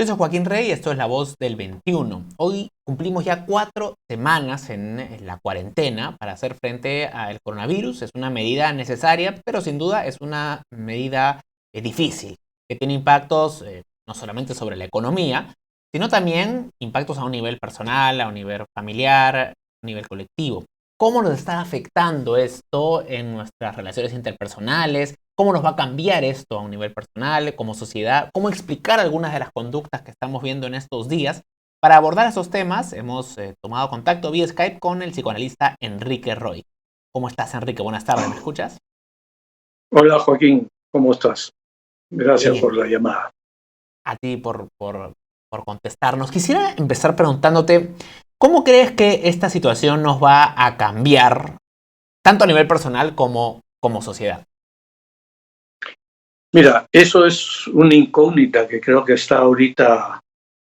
Yo soy Joaquín Rey y esto es La Voz del 21. Hoy cumplimos ya 4 semanas en la cuarentena para hacer frente al coronavirus. Es una medida necesaria, pero sin duda es una medida difícil, que tiene impactos no solamente sobre la economía, sino también impactos a un nivel personal, a un nivel familiar, a un nivel colectivo. ¿Cómo nos está afectando esto en nuestras relaciones interpersonales? ¿Cómo nos va a cambiar esto a un nivel personal, como sociedad? ¿Cómo explicar algunas de las conductas que estamos viendo en estos días? Para abordar esos temas, hemos tomado contacto vía Skype con el psicoanalista Enrique Roy. ¿Cómo estás, Enrique? Buenas tardes, ¿me escuchas? Hola Joaquín, ¿cómo estás? Gracias Bien, por la llamada. a ti por contestarnos. Quisiera empezar preguntándote, ¿cómo crees que esta situación nos va a cambiar, tanto a nivel personal como sociedad? Mira, eso es una incógnita que creo que está ahorita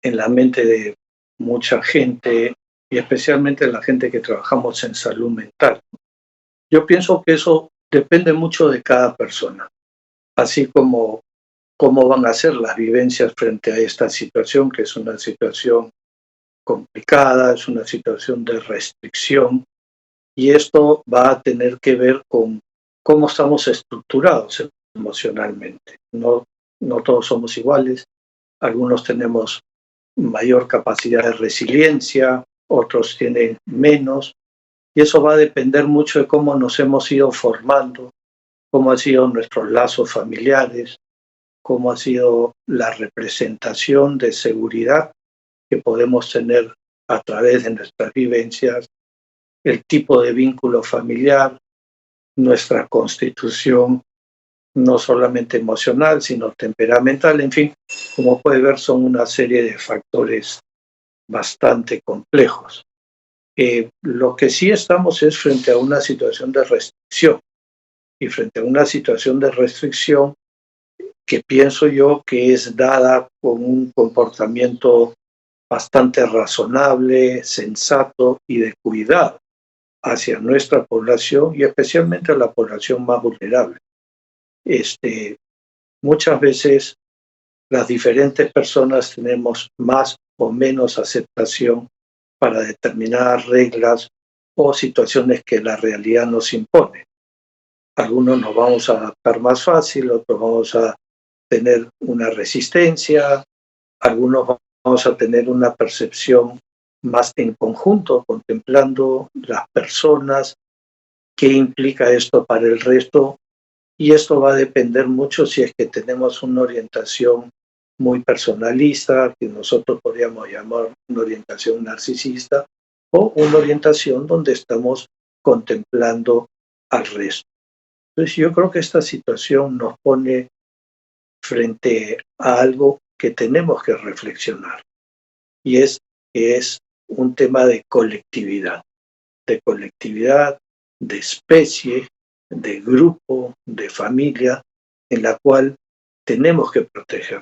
en la mente de mucha gente y especialmente la gente que trabajamos en salud mental. Yo pienso que eso depende mucho de cada persona, así como cómo van a ser las vivencias frente a esta situación, que es una situación complicada, es una situación de restricción y esto va a tener que ver con cómo estamos estructurados emocionalmente. No todos somos iguales, algunos tenemos mayor capacidad de resiliencia, otros tienen menos, y eso va a depender mucho de cómo nos hemos ido formando, cómo han sido nuestros lazos familiares, cómo ha sido la representación de seguridad que podemos tener a través de nuestras vivencias, el tipo de vínculo familiar, nuestra constitución, no solamente emocional, sino temperamental, en fin, como puede ver, son una serie de factores bastante complejos. Lo que sí estamos es frente a una situación de restricción, y frente a una situación de restricción que pienso yo que es dada con un comportamiento bastante razonable, sensato y de cuidado hacia nuestra población y especialmente a la población más vulnerable. Este, Muchas veces las diferentes personas tenemos más o menos aceptación para determinadas reglas o situaciones que la realidad nos impone. Algunos nos vamos a adaptar más fácil, otros vamos a tener una resistencia, algunos vamos a tener una percepción más en conjunto, contemplando las personas, qué implica esto para el resto. Y esto va a depender mucho si es que tenemos una orientación muy personalista, que nosotros podríamos llamar una orientación narcisista, o una orientación donde estamos contemplando al resto. Entonces yo creo que esta situación nos pone frente a algo que tenemos que reflexionar, y es que es un tema de colectividad, de especie, de grupo, de familia, en la cual tenemos que proteger.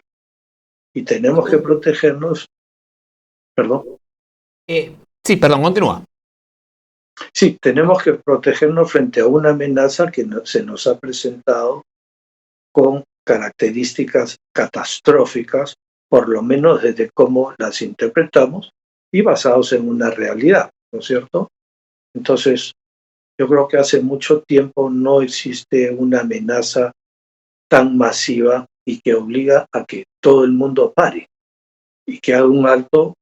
Y tenemos que protegernos, perdón, Sí, perdón, continúa. sí, tenemos que protegernos frente a una amenaza que se nos ha presentado con características catastróficas, por lo menos desde cómo las interpretamos y basados en una realidad, ¿no es cierto? Entonces, yo creo que hace mucho tiempo no existe una amenaza tan masiva y que obliga a que todo el mundo pare y que haga un alto,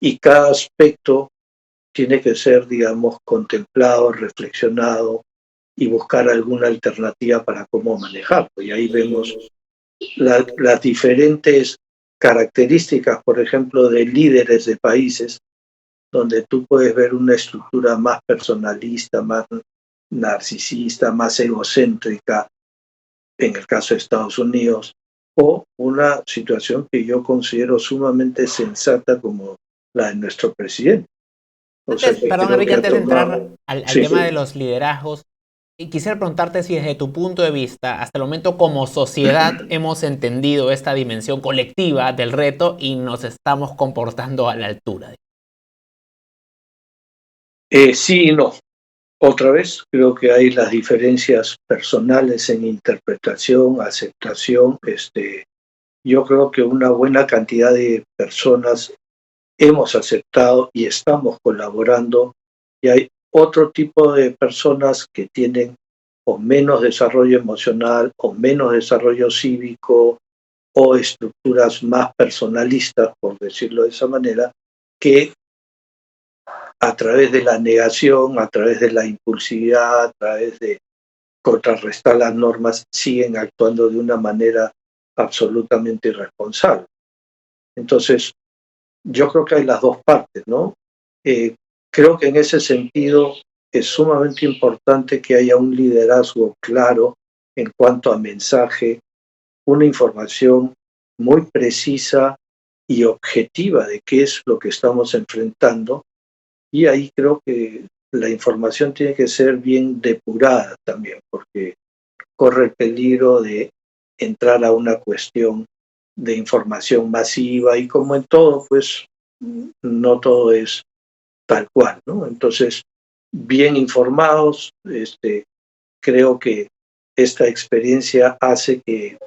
y cada aspecto tiene que ser, digamos, contemplado, reflexionado y buscar alguna alternativa para cómo manejarlo. Y ahí vemos las diferentes características, por ejemplo, de líderes de países, donde tú puedes ver una estructura más personalista, más narcisista, más egocéntrica, en el caso de Estados Unidos, o una situación que yo considero sumamente sensata como la de nuestro presidente. O sea, que Perdón, creo Enrique, que ha antes de entrar tomado... al Sí, tema de los liderazgos, y quisiera preguntarte si desde tu punto de vista, hasta el momento como sociedad hemos entendido esta dimensión colectiva del reto y nos estamos comportando a la altura. Sí y no. Otra vez, creo que hay las diferencias personales en interpretación, aceptación, yo creo que una buena cantidad de personas hemos aceptado y estamos colaborando, y hay otro tipo de personas que tienen o menos desarrollo emocional o menos desarrollo cívico o estructuras más personalistas, por decirlo de esa manera, que a través de la negación, a través de la impulsividad, a través de contrarrestar las normas, siguen actuando de una manera absolutamente irresponsable. Entonces, yo creo que hay las dos partes, ¿no? Creo que en ese sentido es sumamente importante que haya un liderazgo claro en cuanto a mensaje, una información muy precisa y objetiva de qué es lo que estamos enfrentando, y ahí creo que la información tiene que ser bien depurada también, porque corre el peligro de entrar a una cuestión de información masiva, y como en todo, pues no todo es tal cual, ¿no? Entonces, bien informados, creo que esta experiencia hace que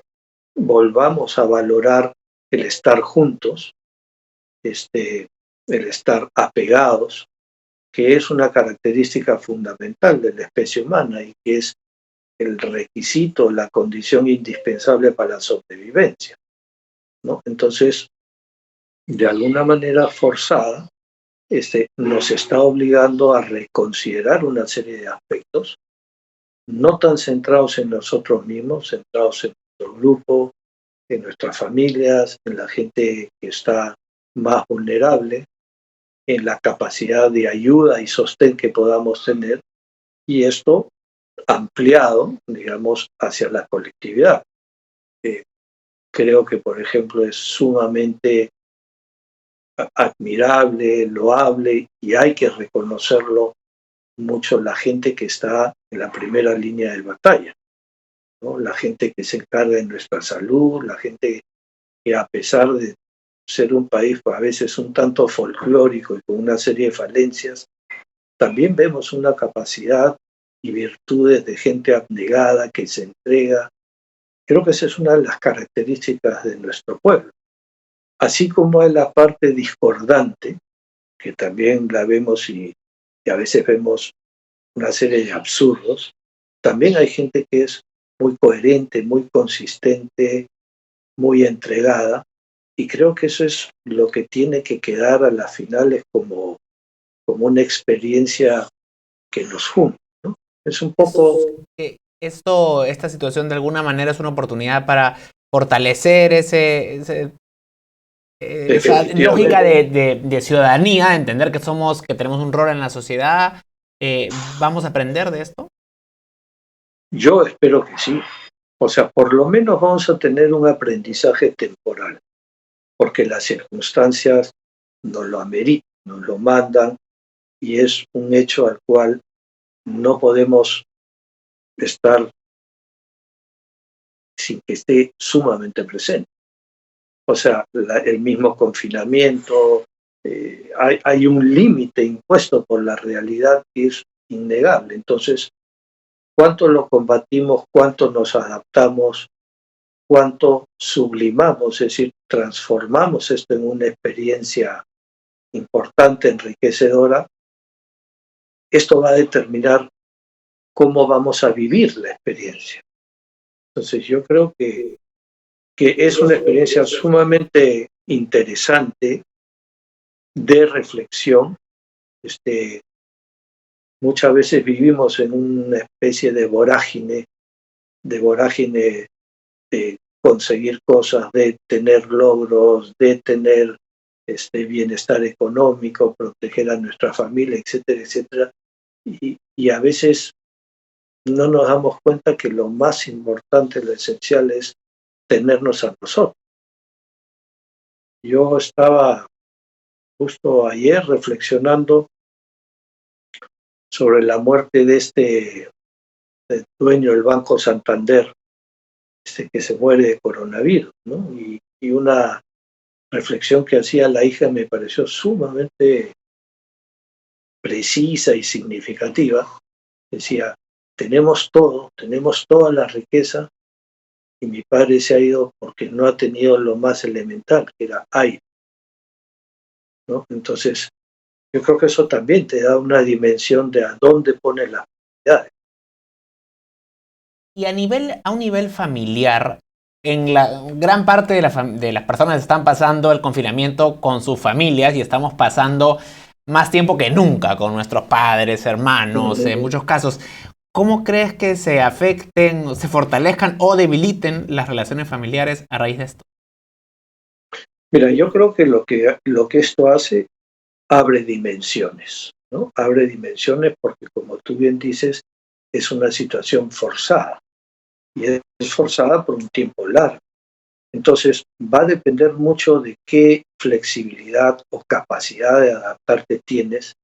volvamos a valorar el estar juntos, el estar apegados, que es una característica fundamental de la especie humana y que es el requisito, la condición indispensable para la sobrevivencia, ¿no? Entonces, de alguna manera forzada, nos está obligando a reconsiderar una serie de aspectos, no tan centrados en nosotros mismos, centrados en nuestro grupo, en nuestras familias, en la gente que está más vulnerable, en la capacidad de ayuda y sostén que podamos tener, y esto ampliado, digamos, hacia la colectividad. Creo que, por ejemplo, es sumamente admirable, loable, y hay que reconocerlo mucho, la gente que está en la primera línea de batalla, ¿no? La gente que se encarga de nuestra salud, la gente que, a pesar de ser un país a veces un tanto folclórico y con una serie de falencias, también vemos una capacidad y virtudes de gente abnegada que se entrega. Creo que esa es una de las características de nuestro pueblo. Así como es la parte discordante, que también la vemos, y a veces vemos una serie de absurdos, también hay gente que es muy coherente, muy consistente, muy entregada, y creo que eso es lo que tiene que quedar a las finales como una experiencia que nos junta, ¿no? Es un poco... Esta situación de alguna manera es una oportunidad para fortalecer esa lógica Definitivamente. de ciudadanía, de entender que somos, que tenemos un rol en la sociedad. ¿Vamos a aprender de esto? Yo espero que sí. O sea, por lo menos vamos a tener un aprendizaje temporal, porque las circunstancias nos lo ameritan, nos lo mandan, y es un hecho al cual no podemos estar sin que esté sumamente presente. O sea, el mismo confinamiento, hay un límite impuesto por la realidad que es innegable. Entonces, ¿cuánto lo combatimos? ¿Cuánto nos adaptamos? ¿Cuánto sublimamos? Es decir, transformamos esto en una experiencia importante, enriquecedora. Esto va a determinar cómo vamos a vivir la experiencia. Entonces, yo creo que es una experiencia sumamente interesante, de reflexión. Muchas veces vivimos en una especie de vorágine de conseguir cosas, de tener logros, de tener bienestar económico, proteger a nuestra familia, etcétera, etcétera. Y a veces no nos damos cuenta que lo más importante, lo esencial es tenernos a nosotros. Yo estaba justo ayer reflexionando sobre la muerte de del dueño del Banco Santander, que se muere de coronavirus, ¿no? Y una reflexión que hacía la hija me pareció sumamente precisa y significativa. Decía, tenemos todo, tenemos toda la riqueza, y mi padre se ha ido porque no ha tenido lo más elemental, que era aire, ¿no? Entonces, yo creo que eso también te da una dimensión de a dónde pones las prioridades. Y a un nivel familiar, en la gran parte de las personas están pasando el confinamiento con sus familias y estamos pasando más tiempo que nunca con nuestros padres, hermanos, en muchos casos. ¿Cómo crees que se afecten, se fortalezcan o debiliten las relaciones familiares a raíz de esto? Mira, yo creo que lo que esto hace, abre dimensiones, ¿no? Abre dimensiones porque, como tú bien dices, es una situación forzada y es forzada por un tiempo largo. Entonces, va a depender mucho de qué flexibilidad o capacidad de adaptarte tienes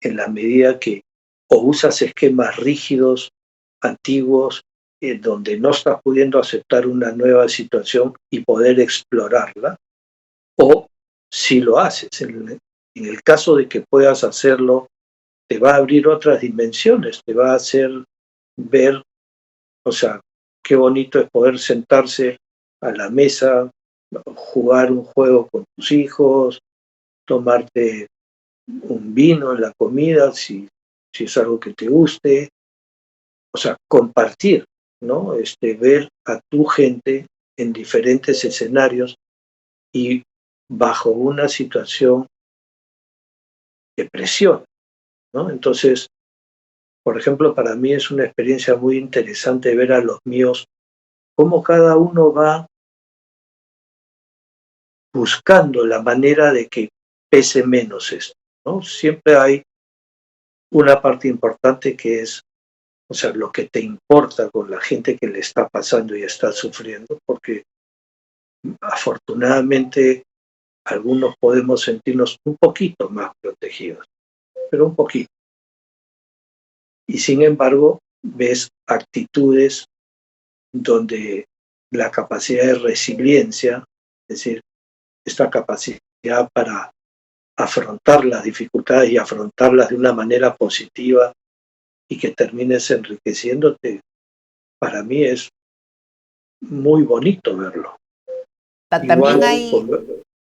en la medida que o usas esquemas rígidos, antiguos, donde no estás pudiendo aceptar una nueva situación y poder explorarla, o si lo haces. En el caso de que puedas hacerlo, te va a abrir otras dimensiones, te va a hacer ver, o sea, qué bonito es poder sentarse a la mesa, jugar un juego con tus hijos, tomarte un vino en la comida, si es algo que te guste, o sea, compartir, ¿no? Ver a tu gente en diferentes escenarios y bajo una situación de presión, ¿no? Entonces, por ejemplo, para mí es una experiencia muy interesante ver a los míos cómo cada uno va buscando la manera de que pese menos esto, ¿no? Siempre hay una parte importante que es, o sea, lo que te importa con la gente que le está pasando y está sufriendo, porque afortunadamente algunos podemos sentirnos un poquito más protegidos, pero un poquito. Y sin embargo, ves actitudes donde la capacidad de resiliencia, es decir, esta capacidad para afrontar las dificultades y afrontarlas de una manera positiva y que termines enriqueciéndote, para mí es muy bonito verlo. También Igual, hay,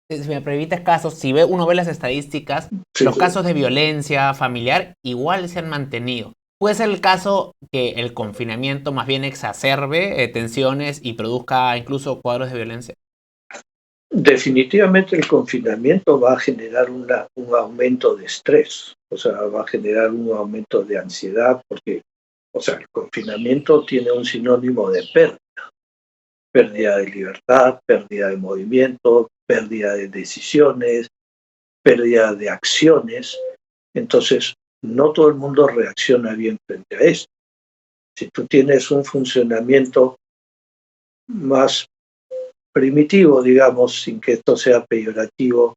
si me permites casos, si uno ve las estadísticas, sí, los casos de violencia familiar igual se han mantenido. Puede ser el caso que el confinamiento más bien exacerbe tensiones y produzca incluso cuadros de violencia. definitivamente el confinamiento va a generar un aumento de estrés, o sea, va a generar un aumento de ansiedad, porque, o sea, el confinamiento tiene un sinónimo de pérdida de libertad, pérdida de movimiento, pérdida de decisiones, pérdida de acciones. Entonces, no todo el mundo reacciona bien frente a esto. Si tú tienes un funcionamiento más primitivo, digamos, sin que esto sea peyorativo,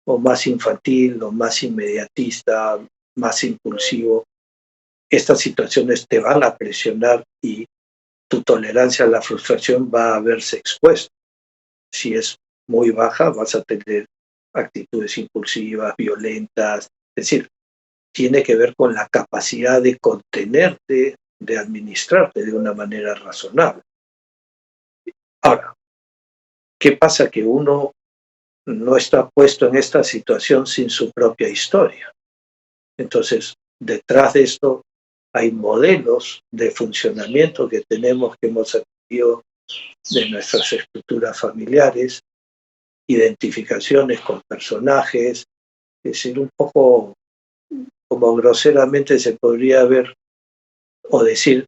o más infantil, o más inmediatista, más impulsivo, estas situaciones te van a presionar y tu tolerancia a la frustración va a verse expuesta. Si es muy baja, vas a tener actitudes impulsivas, violentas, es decir, tiene que ver con la capacidad de contenerte, de administrarte de una manera razonable. Ahora, ¿qué pasa? Que uno no está puesto en esta situación sin su propia historia. Entonces, detrás de esto hay modelos de funcionamiento que tenemos, que hemos adquirido de nuestras estructuras familiares, identificaciones con personajes, es decir, un poco como groseramente se podría ver o decir,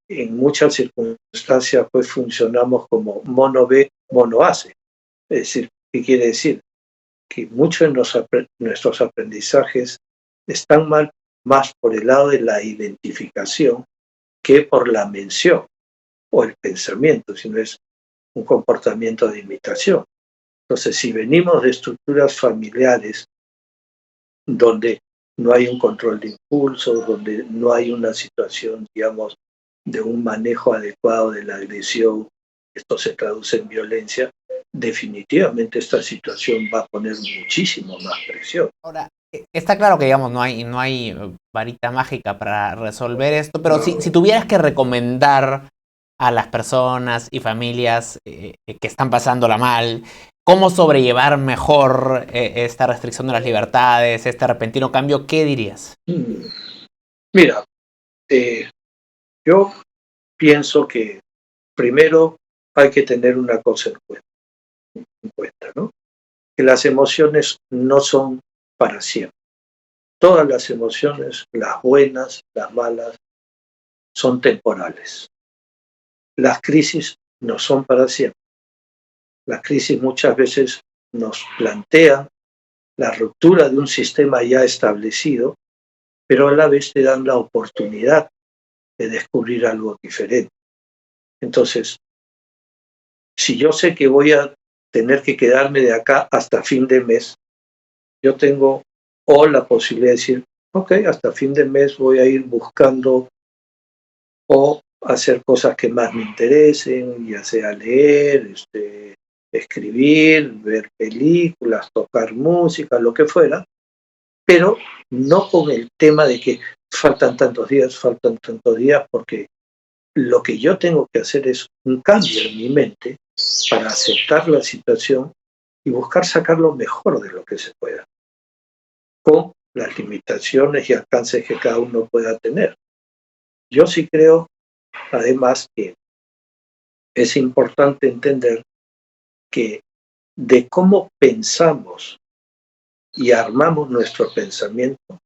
en muchas circunstancias pues funcionamos como mono ve, mono hace. Es decir, ¿qué quiere decir? Que muchos de nuestros aprendizajes están mal más por el lado de la identificación que por la mención o el pensamiento, sino es un comportamiento de imitación. Entonces, si venimos de estructuras familiares donde no hay un control de impulsos, donde no hay una situación, digamos, de un manejo adecuado de la agresión, esto se traduce en violencia, definitivamente esta situación va a poner muchísimo más presión. Ahora, está claro que digamos no hay varita mágica para resolver esto, pero si tuvieras que recomendar a las personas y familias que están pasándola mal? ¿Cómo sobrellevar mejor esta restricción de las libertades, este repentino cambio? ¿Qué dirías? Mira, yo pienso que primero hay que tener una cosa en cuenta, ¿no? Que las emociones no son para siempre. Todas las emociones, las buenas, las malas, son temporales. Las crisis no son para siempre. Las crisis muchas veces nos plantean la ruptura de un sistema ya establecido, pero a la vez te dan la oportunidad de descubrir algo diferente. Entonces, si yo sé que voy a tener que quedarme de acá hasta fin de mes, yo tengo o la posibilidad de decir, ok, hasta fin de mes voy a ir buscando o hacer cosas que más me interesen, ya sea leer, escribir, ver películas, tocar música, lo que fuera, pero no con el tema de que faltan tantos días, porque lo que yo tengo que hacer es un cambio en mi mente para aceptar la situación y buscar sacar lo mejor de lo que se pueda, con las limitaciones y alcances que cada uno pueda tener. Yo sí creo, además, que es importante entender que de cómo pensamos y armamos nuestro pensamiento,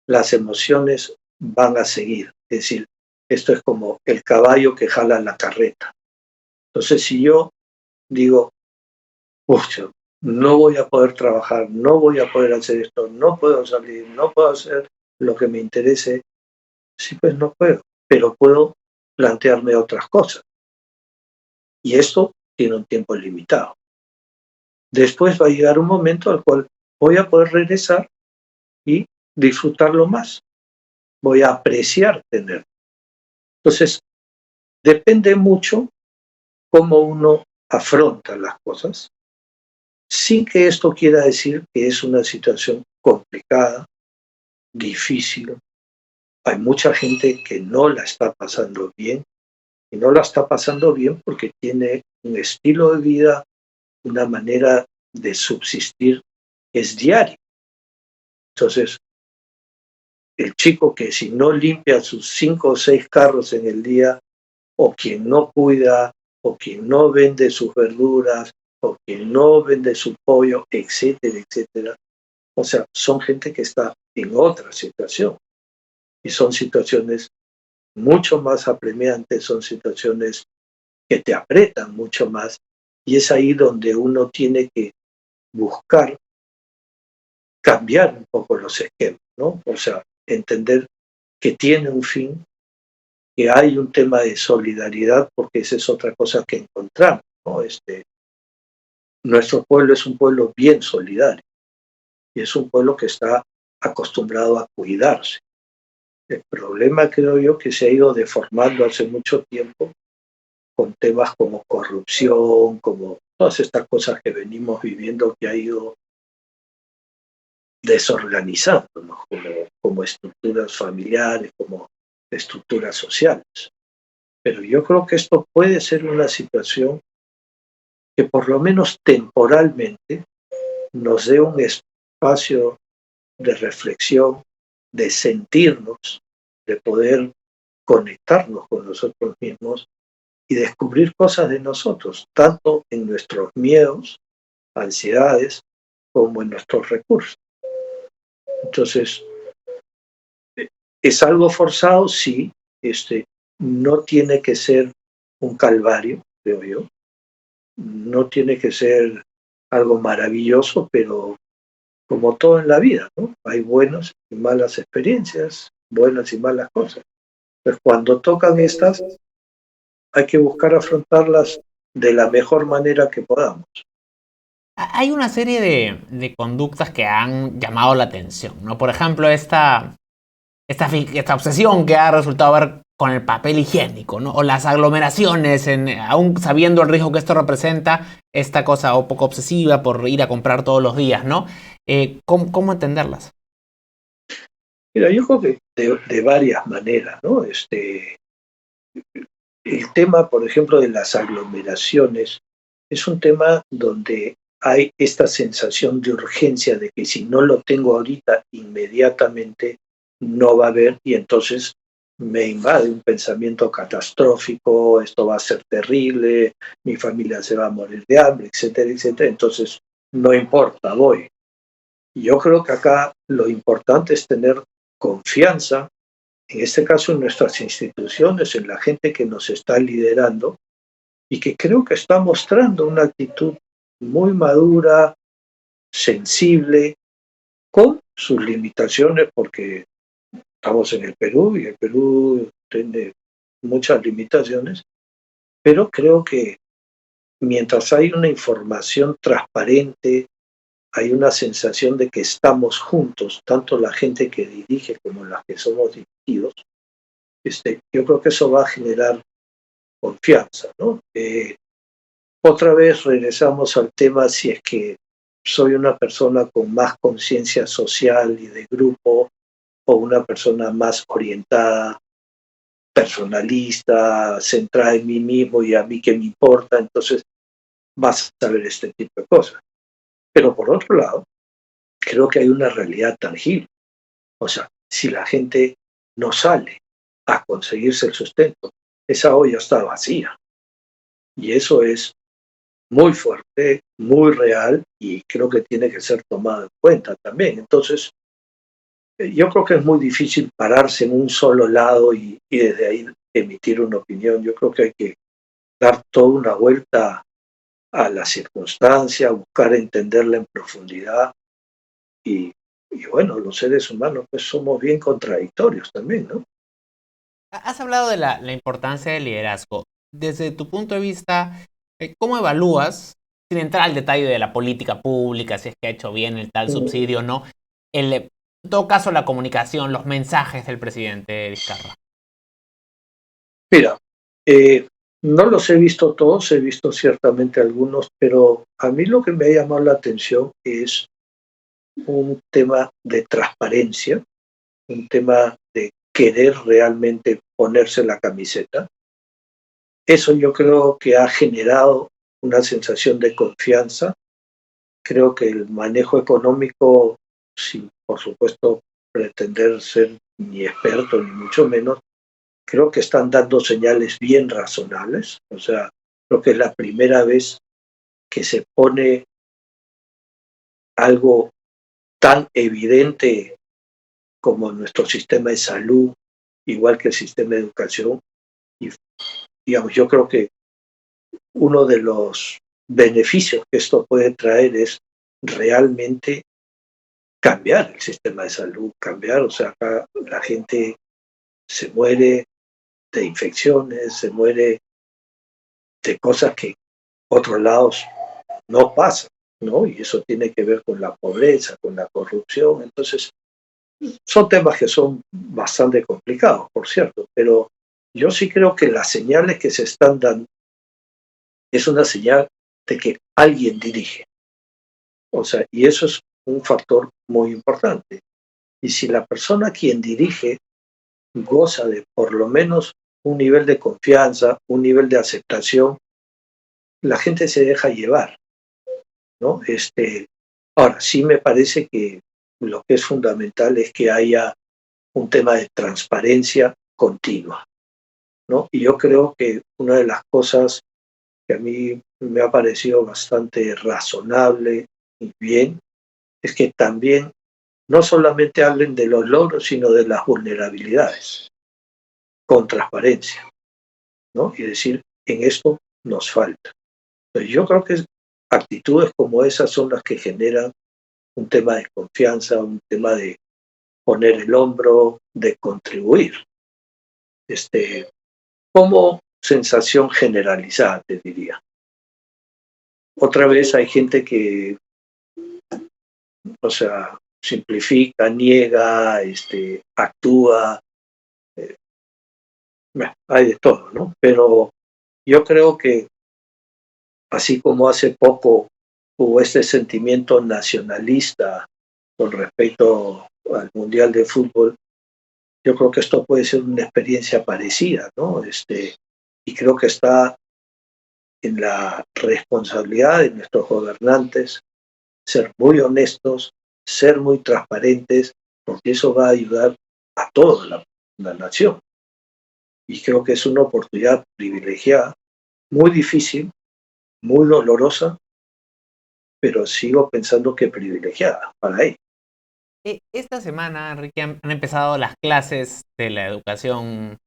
las emociones van a seguir. Es decir, esto es como el caballo que jala la carreta. Entonces, si yo digo, pucha, no voy a poder trabajar, no voy a poder hacer esto, no puedo salir, no puedo hacer lo que me interese, sí, pues no puedo, pero puedo plantearme otras cosas. Y esto tiene un tiempo limitado. Después va a llegar un momento al cual voy a poder regresar y disfrutarlo más. Voy a apreciar tener. Entonces, depende mucho cómo uno afronta las cosas, sin que esto quiera decir que es una situación complicada, difícil. Hay mucha gente que no la está pasando bien, y no la está pasando bien porque tiene un estilo de vida, una manera de subsistir que es diario. Entonces, el chico que si no limpia sus 5 o 6 carros en el día, o quien no cuida, o quien no vende sus verduras, o quien no vende su pollo, etcétera, etcétera. O sea, son gente que está en otra situación. Y son situaciones mucho más apremiantes, son situaciones que te apretan mucho más. Y es ahí donde uno tiene que buscar cambiar un poco los esquemas, ¿no? O sea, entender que tiene un fin, que hay un tema de solidaridad, porque esa es otra cosa que encontramos, ¿no? Nuestro pueblo es un pueblo bien solidario y es un pueblo que está acostumbrado a cuidarse. El problema, creo yo, que se ha ido deformando hace mucho tiempo con temas como corrupción, como todas estas cosas que venimos viviendo, que ha ido desorganizándonos como estructuras familiares, como estructuras sociales. Pero yo creo que esto puede ser una situación que por lo menos temporalmente nos dé un espacio de reflexión, de sentirnos, de poder conectarnos con nosotros mismos y descubrir cosas de nosotros, tanto en nuestros miedos, ansiedades, como en nuestros recursos. Entonces, ¿es algo forzado? Sí. No tiene que ser un calvario, creo yo. No tiene que ser algo maravilloso, pero como todo en la vida, ¿no? Hay buenas y malas experiencias, buenas y malas cosas. Pues cuando tocan estas, hay que buscar afrontarlas de la mejor manera que podamos. Hay una serie de conductas que han llamado la atención, ¿no? Por ejemplo, esta obsesión que ha resultado ver con el papel higiénico, ¿no? O las aglomeraciones, aún sabiendo el riesgo que esto representa, esta cosa un poco obsesiva por ir a comprar todos los días, ¿no? ¿Cómo entenderlas? Mira, yo creo que de varias maneras, ¿no? el tema, por ejemplo, de las aglomeraciones es un tema donde hay esta sensación de urgencia de que si no lo tengo ahorita, inmediatamente no va a haber y entonces me invade un pensamiento catastrófico, esto va a ser terrible, mi familia se va a morir de hambre, etcétera, etcétera. Entonces, no importa, voy. Y yo creo que acá lo importante es tener confianza, en este caso en nuestras instituciones, en la gente que nos está liderando y que creo que está mostrando una actitud muy madura, sensible, con sus limitaciones, porque estamos en el Perú y el Perú tiene muchas limitaciones, pero creo que mientras hay una información transparente, hay una sensación de que estamos juntos, tanto la gente que dirige como las que somos dirigidos, yo creo que eso va a generar confianza, ¿no? Otra vez regresamos al tema si es que soy una persona con más conciencia social y de grupo o una persona más orientada, personalista, centrada en mí mismo y a mí que me importa, entonces vas a saber este tipo de cosas. Pero por otro lado, creo que hay una realidad tangible. O sea, si la gente no sale a conseguirse el sustento, esa olla está vacía. Y eso es muy fuerte, muy real y creo que tiene que ser tomado en cuenta también. Entonces, yo creo que es muy difícil pararse en un solo lado y desde ahí emitir una opinión. Yo creo que hay que dar toda una vuelta a la circunstancia, buscar entenderla en profundidad y bueno, los seres humanos pues somos bien contradictorios también, ¿no? Has hablado de la importancia del liderazgo. Desde tu punto de vista, ¿cómo evalúas, sin entrar al detalle de la política pública, si es que ha hecho bien el tal subsidio o no, en todo caso la comunicación, los mensajes del presidente Vizcarra? Mira, no los he visto todos, he visto ciertamente algunos, pero a mí lo que me ha llamado la atención es un tema de transparencia, un tema de querer realmente ponerse la camiseta. Eso yo creo que ha generado una sensación de confianza. Creo que el manejo económico, sin por supuesto pretender ser ni experto ni mucho menos, creo que están dando señales bien razonables. O sea, creo que es la primera vez que se pone algo tan evidente como nuestro sistema de salud, igual que el sistema de educación. Y digamos, yo creo que uno de los beneficios que esto puede traer es realmente cambiar el sistema de salud, cambiar, o sea, acá la gente se muere de infecciones, se muere de cosas que otros lados no pasan, ¿no? Y eso tiene que ver con la pobreza, con la corrupción. Entonces, son temas que son bastante complicados, por cierto, pero yo sí creo que las señales que se están dando es una señal de que alguien dirige. O sea, y eso es un factor muy importante. Y si la persona quien dirige goza de por lo menos un nivel de confianza, un nivel de aceptación, la gente se deja llevar, ¿no? Ahora, sí me parece que lo que es fundamental es que haya un tema de transparencia continua, ¿no? Y yo creo que una de las cosas que a mí me ha parecido bastante razonable y bien es que también no solamente hablen de los logros, sino de las vulnerabilidades, con transparencia, ¿no? Y decir, en esto nos falta. Entonces, yo creo que actitudes como esas son las que generan un tema de confianza, un tema de poner el hombro, de contribuir. Como sensación generalizada, te diría. Otra vez hay gente que, o sea, simplifica, niega, actúa, eh, hay de todo, ¿no? Pero yo creo que así como hace poco hubo este sentimiento nacionalista con respecto al Mundial de Fútbol, yo creo que esto puede ser una experiencia parecida, ¿no? y creo que está en la responsabilidad de nuestros gobernantes ser muy honestos, ser muy transparentes, porque eso va a ayudar a toda la nación. Y creo que es una oportunidad privilegiada, muy difícil, muy dolorosa, pero sigo pensando que privilegiada para ellos. Esta semana, Enrique, han empezado las clases de la educación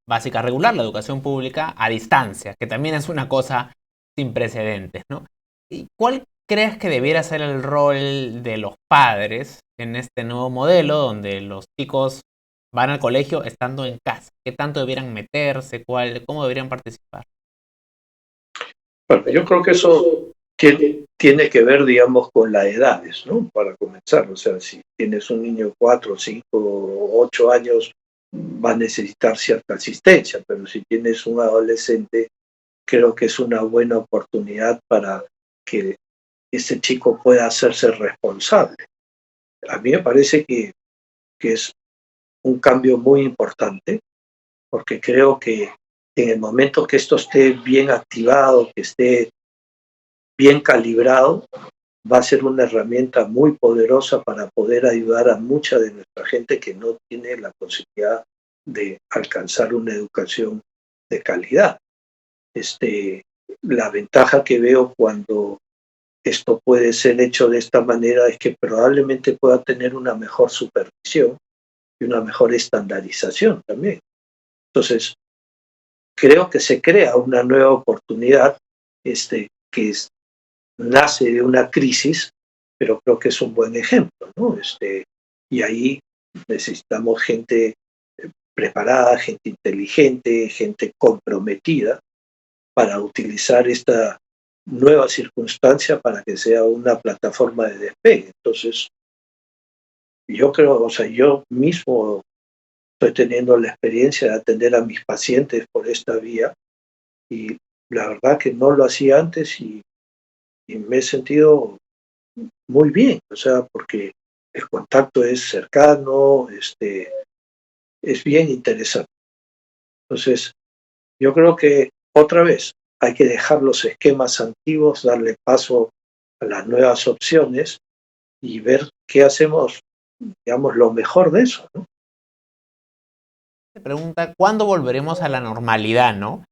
básica regular, la educación pública, a distancia, que también es una cosa sin precedentes, ¿no? ¿Y cuál crees que debiera ser el rol de los padres en este nuevo modelo donde los chicos van al colegio estando en casa? ¿Qué tanto debieran meterse? ¿Cómo deberían participar? Bueno, yo creo que eso tiene que ver, digamos, con las edades, ¿no? Para comenzar, o sea, si tienes un niño de 4, 5, 8 años, va a necesitar cierta asistencia, pero si tienes un adolescente, creo que es una buena oportunidad para que ese chico pueda hacerse responsable. A mí me parece que es un cambio muy importante, porque creo que en el momento que esto esté bien activado, que esté bien calibrado, va a ser una herramienta muy poderosa para poder ayudar a mucha de nuestra gente que no tiene la posibilidad de alcanzar una educación de calidad. Este, la ventaja que veo cuando esto puede ser hecho de esta manera es que probablemente pueda tener una mejor supervisión y una mejor estandarización también. Entonces, creo que se crea una nueva oportunidad que nace de una crisis, pero creo que es un buen ejemplo, ¿no? Y ahí necesitamos gente preparada, gente inteligente, gente comprometida para utilizar esta nueva circunstancia para que sea una plataforma de despegue. Entonces, yo creo, o sea, yo mismo estoy teniendo la experiencia de atender a mis pacientes por esta vía y la verdad que no lo hacía antes y me he sentido muy bien, o sea, porque el contacto es cercano, es bien interesante. Entonces, yo creo que otra vez hay que dejar los esquemas antiguos, darle paso a las nuevas opciones y ver qué hacemos, digamos, lo mejor de eso, ¿no? Se pregunta, ¿cuándo volveremos a la normalidad, no?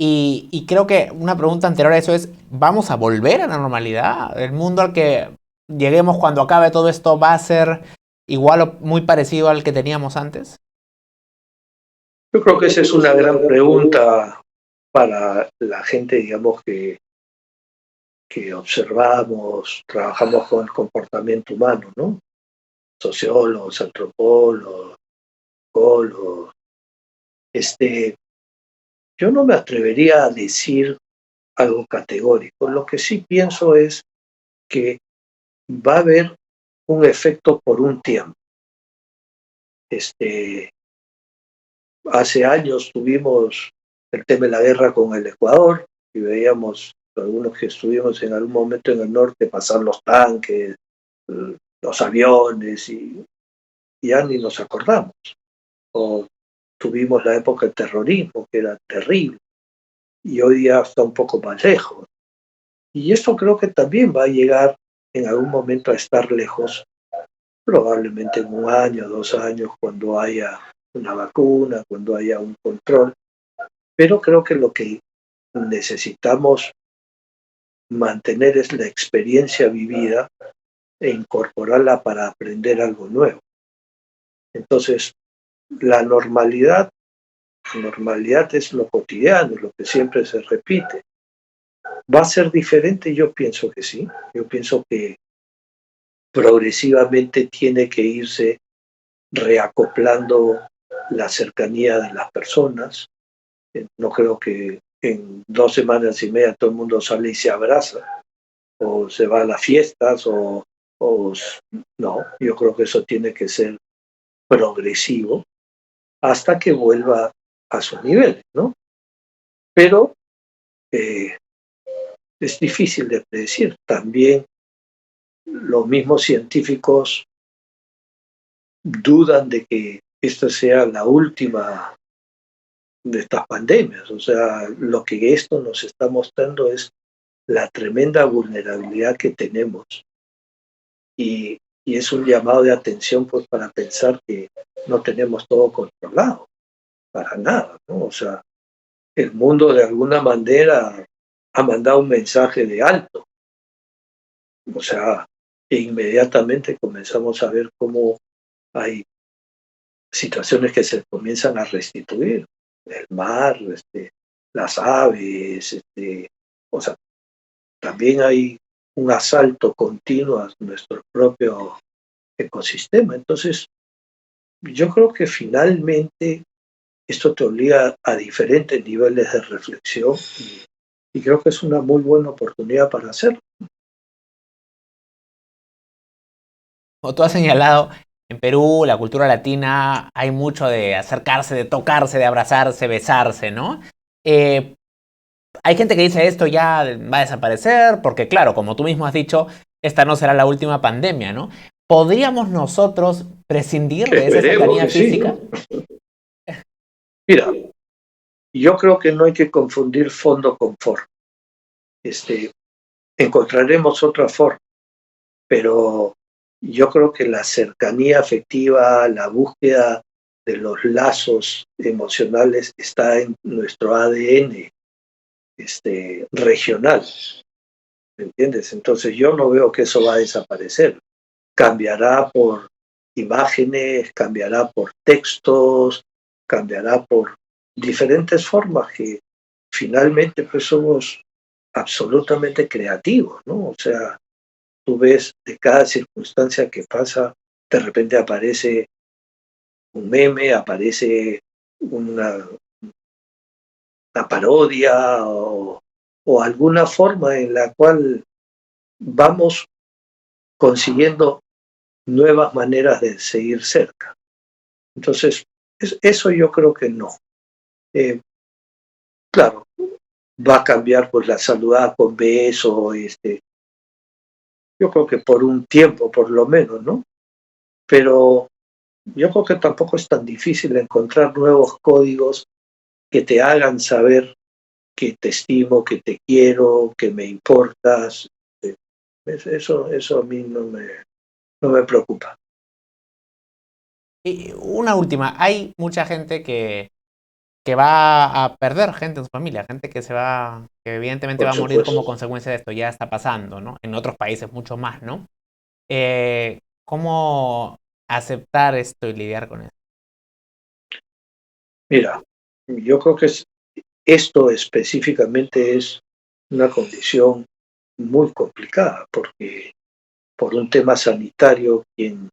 Y creo que una pregunta anterior a eso es, ¿vamos a volver a la normalidad? ¿El mundo al que lleguemos cuando acabe todo esto va a ser igual o muy parecido al que teníamos antes? Yo creo que esa es una gran pregunta para la gente, digamos, que observamos, trabajamos con el comportamiento humano, ¿no? Sociólogos, antropólogos, psicólogos. Este, yo no me atrevería a decir algo categórico. Lo que sí pienso es que va a haber un efecto por un tiempo. Este, hace años tuvimos el tema de la guerra con el Ecuador y veíamos algunos que estuvimos en algún momento en el norte pasar los tanques, los aviones y ya ni nos acordamos. O tuvimos la época del terrorismo, que era terrible, y hoy día está un poco más lejos. Y esto creo que también va a llegar en algún momento a estar lejos, probablemente en un año, 2 años, cuando haya una vacuna, cuando haya un control. Pero creo que lo que necesitamos mantener es la experiencia vivida e incorporarla para aprender algo nuevo. Entonces, la normalidad es lo cotidiano, lo que siempre se repite. ¿Va a ser diferente? Yo pienso que sí. Yo pienso que progresivamente tiene que irse reacoplando la cercanía de las personas. No creo que en 2 semanas y media todo el mundo sale y se abraza, o se va a las fiestas, o no, yo creo que eso tiene que ser progresivo hasta que vuelva a su nivel, ¿no? Pero eh, es difícil de predecir. También los mismos científicos dudan de que esta sea la última de estas pandemias. O sea, lo que esto nos está mostrando es la tremenda vulnerabilidad que tenemos y es un llamado de atención pues para pensar que no tenemos todo controlado, para nada, ¿no? O sea, el mundo de alguna manera ha mandado un mensaje de alto, o sea, e inmediatamente comenzamos a ver cómo hay situaciones que se comienzan a restituir, el mar, las aves, o sea, también hay un asalto continuo a nuestro propio ecosistema. Entonces, yo creo que finalmente esto te obliga a diferentes niveles de reflexión y creo que es una muy buena oportunidad para hacerlo. Como tú has señalado, en Perú, la cultura latina, hay mucho de acercarse, de tocarse, de abrazarse, besarse, ¿no? Eh, Hay gente que dice esto ya va a desaparecer, porque claro, como tú mismo has dicho, esta no será la última pandemia, ¿no? ¿Podríamos nosotros prescindir de esa Esperemos cercanía que sí, física? ¿no? Mira, yo creo que no hay que confundir fondo con forma. Este, encontraremos otra forma, pero yo creo que la cercanía afectiva, la búsqueda de los lazos emocionales está en nuestro ADN regional, ¿me entiendes? Entonces yo no veo que eso va a desaparecer. Cambiará por imágenes, cambiará por textos, cambiará por diferentes formas que finalmente pues somos absolutamente creativos, ¿no? O sea, tú ves de cada circunstancia que pasa, de repente aparece un meme, aparece una, una parodia o alguna forma en la cual vamos consiguiendo nuevas maneras de seguir cerca. Entonces, eso yo creo que no. Eh, claro, va a cambiar pues la saludada con beso, yo creo que por un tiempo por lo menos, ¿no? Pero yo creo que tampoco es tan difícil encontrar nuevos códigos que te hagan saber que te estimo, que te quiero, que me importas. Eh, eso a mí no me preocupa. Y una última, hay mucha gente que va a perder gente en su familia, gente que se va, que evidentemente va Por a morir supuesto. como consecuencia de esto, ya está pasando, ¿no? En otros países mucho más, ¿no? ¿Cómo aceptar esto y lidiar con eso? Mira, yo creo que esto específicamente es una condición muy complicada porque por un tema sanitario, quien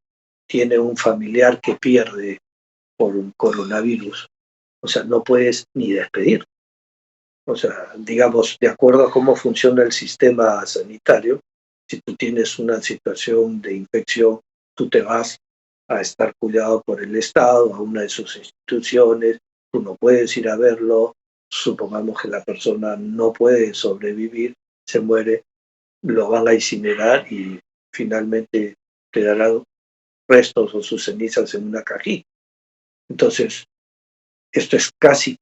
tiene un familiar que pierde por un coronavirus, o sea, no puedes ni despedir. O sea, digamos, de acuerdo a cómo funciona el sistema sanitario, si tú tienes una situación de infección, tú te vas a estar cuidado por el Estado, a una de sus instituciones, tú no puedes ir a verlo, supongamos que la persona no puede sobrevivir, se muere, lo van a incinerar y finalmente quedarán restos o sus cenizas en una cajita. Entonces, esto es casi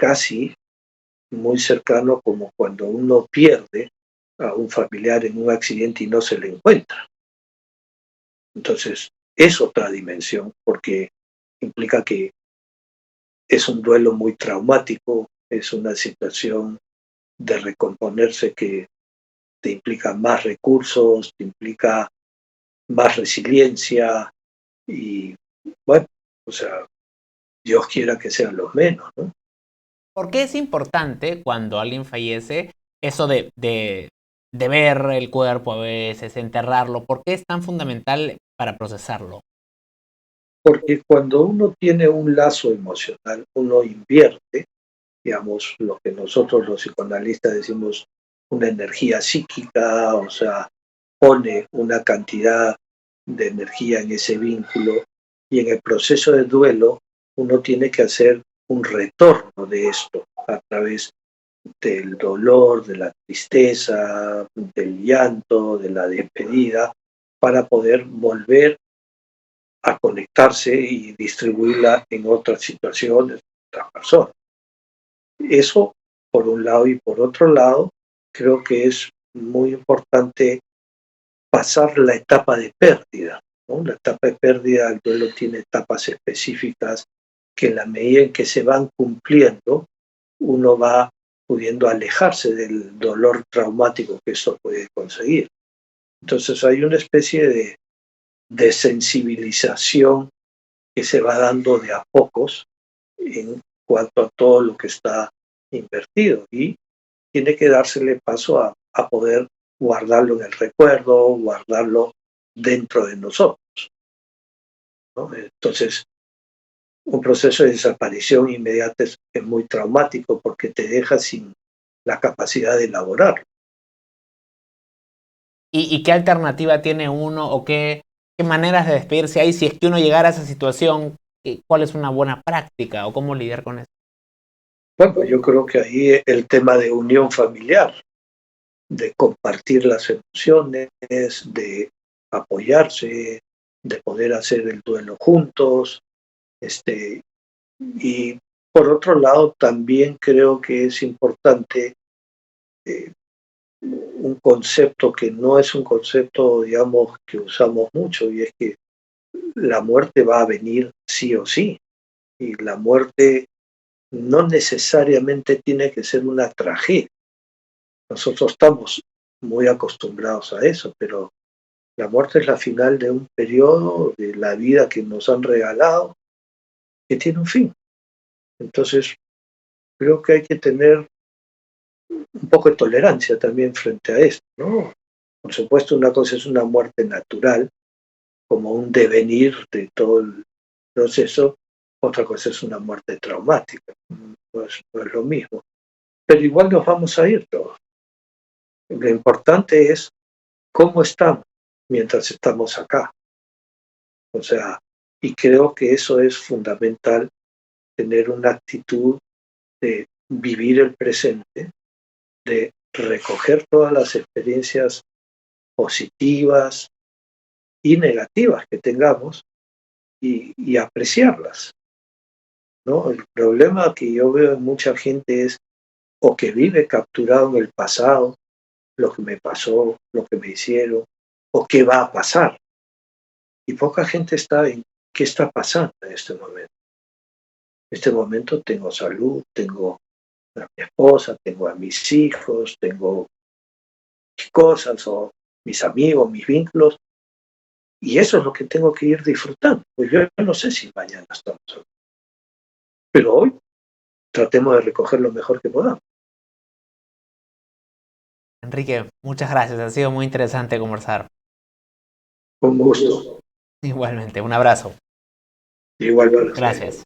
muy cercano como cuando uno pierde a un familiar en un accidente y no se le encuentra. Entonces, es otra dimensión porque implica que es un duelo muy traumático, es una situación de recomponerse que te implica más recursos, te implica más resiliencia y bueno, o sea, Dios quiera que sean los menos, ¿no? ¿Por qué es importante cuando alguien fallece eso de ver el cuerpo a veces, enterrarlo? ¿Por qué es tan fundamental para procesarlo? Porque cuando uno tiene un lazo emocional, uno invierte, digamos, lo que nosotros los psicoanalistas decimos una energía psíquica, o sea, pone una cantidad de energía en ese vínculo y en el proceso de duelo uno tiene que hacer un retorno de esto a través del dolor, de la tristeza, del llanto, de la despedida, para poder volver a conectarse y distribuirla en otras situaciones, otras personas. Eso por un lado, y por otro lado, creo que es muy importante pasar la etapa de pérdida, ¿no? La etapa de pérdida, el duelo tiene etapas específicas que en la medida en que se van cumpliendo, uno va pudiendo alejarse del dolor traumático que eso puede conseguir. Entonces hay una especie de sensibilización que se va dando de a pocos en cuanto a todo lo que está invertido y tiene que dársele paso a poder guardarlo en el recuerdo, guardarlo dentro de nosotros, ¿no? Entonces, un proceso de desaparición inmediata es muy traumático porque te deja sin la capacidad de elaborar. ¿Y qué alternativa tiene uno o qué maneras de despedirse hay si es que uno llegara a esa situación? ¿Cuál es una buena práctica o cómo lidiar con eso? Bueno, yo creo que ahí el tema de unión familiar, de compartir las emociones, de apoyarse, de poder hacer el duelo juntos, este, y por otro lado también creo que es importante eh, un concepto que no es un concepto, digamos, que usamos mucho, y es que la muerte va a venir sí o sí, y la muerte no necesariamente tiene que ser una tragedia. Nosotros estamos muy acostumbrados a eso, pero la muerte es la final de un periodo de la vida que nos han regalado, que tiene un fin. Entonces, creo que hay que tener un poco de tolerancia también frente a esto, ¿no? Por supuesto, una cosa es una muerte natural, como un devenir de todo el proceso, otra cosa es una muerte traumática, no es lo mismo. Pero igual nos vamos a ir todos. Lo importante es cómo estamos mientras estamos acá. O sea, y creo que eso es fundamental, tener una actitud de vivir el presente, de recoger todas las experiencias positivas y negativas que tengamos y apreciarlas, ¿no? El problema que yo veo en mucha gente es o que vive capturado en el pasado, lo que me pasó, lo que me hicieron, o qué va a pasar. Y poca gente está en qué está pasando en este momento. En este momento tengo salud, tengo a mi esposa, tengo a mis hijos, tengo mis cosas o mis amigos, mis vínculos, y eso es lo que tengo que ir disfrutando. Pues yo no sé si mañana estamos, pero hoy tratemos de recoger lo mejor que podamos. Enrique, muchas gracias. Ha sido muy interesante conversar. Con gusto. Igualmente, un abrazo. Igual para usted. Gracias.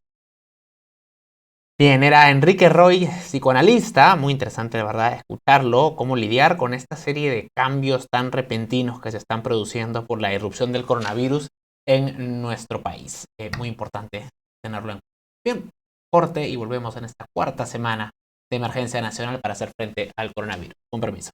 Bien, era Enrique Roy, psicoanalista. Muy interesante, de verdad, escucharlo, cómo lidiar con esta serie de cambios tan repentinos que se están produciendo por la irrupción del coronavirus en nuestro país. Muy importante tenerlo en cuenta. Bien, corte y volvemos en esta cuarta semana de emergencia nacional para hacer frente al coronavirus. Con permiso.